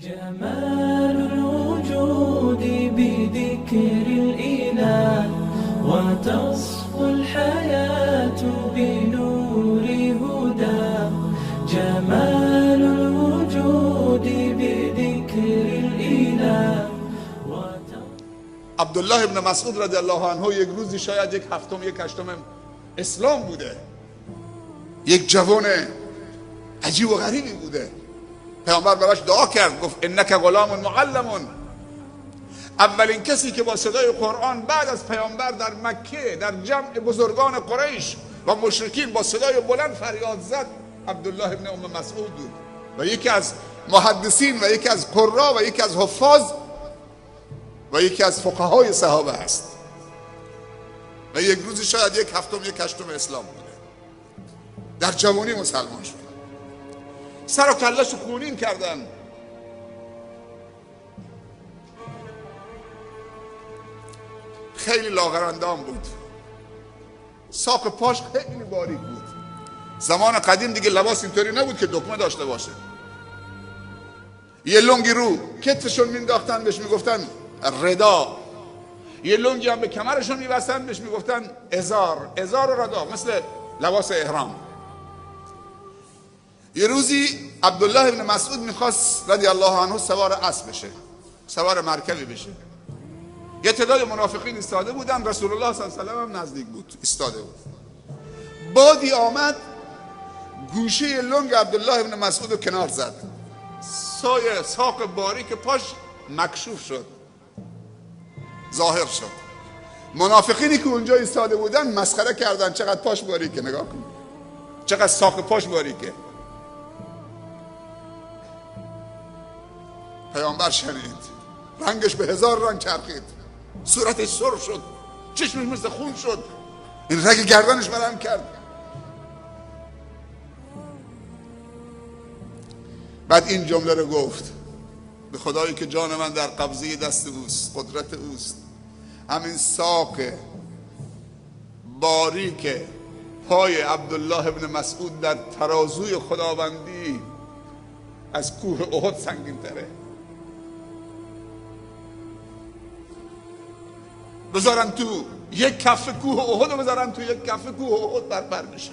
جمال الوجود بذكر الإله وتصفو الحياة بنور هدى. جمال الوجود بذكر الإله. عبدالله ابن مسعود رضی الله عنه یک روزی شاید یک هفتم یک هشتم اسلام بوده، یک جوان عجیب و غریبی بوده. پیامبر براش دعا کرد، گفت انک غلام معلم. اولین کسی که با صدای قرآن بعد از پیامبر در مکه در جمع بزرگان قریش و مشرکین با صدای بلند فریاد زد عبدالله ابن ام مسعود بود و یکی از محدثین و یکی از قرا و یکی از حفاظ و یکی از فقهای صحابه است و یک روزی شاید یک هفتم یک هشتم اسلام بوده. در جوانی مسلمان شد، سر و کله‌شو خونین کردن. خیلی لاغرندام بود، ساق پاش خیلی باریک بود. زمان قدیم دیگه لباس اینطوری نبود که دکمه داشته باشه. یه لنگی رو کتفشون مینداختن بهش میگفتن ردا، یه لنگی هم به کمرشون میبستن بهش میگفتن ازار و ردا، مثل لباس احرام. یه روزی عبدالله ابن مسعود میخواست رضی الله عنه سوار اسب بشه، سوار مرکبی بشه. یه تعداد منافقین ایستاده بودن، رسول الله صلی الله علیه و آله هم نزدیک بود، ایستاده بود. بادی آمد گوشه لنگ عبدالله ابن مسعود رو کنار زد، ساق باریک پاش مکشوف شد، ظاهر شد. منافقینی که اونجا ایستاده بودن مسخره کردن، چقدر پاش باریکه، نگاه کن چقدر ساق پاش باریکه. پیامبر شنید، رنگش به هزار رنگ چرخید، صورتش سرخ شد، چشمش مثل خون شد، این رگ گردنش برهم کرد. بعد این جمله رو گفت، به خدایی که جان من در قبضه دست اوست، قدرت اوست، همین ساق باریک پای عبدالله ابن مسعود در ترازوی خداوندی از کوه احد سنگین تره. بذارن تو یک کف کوه احد و بذارن تو یک کف کوه احد بربر میشه.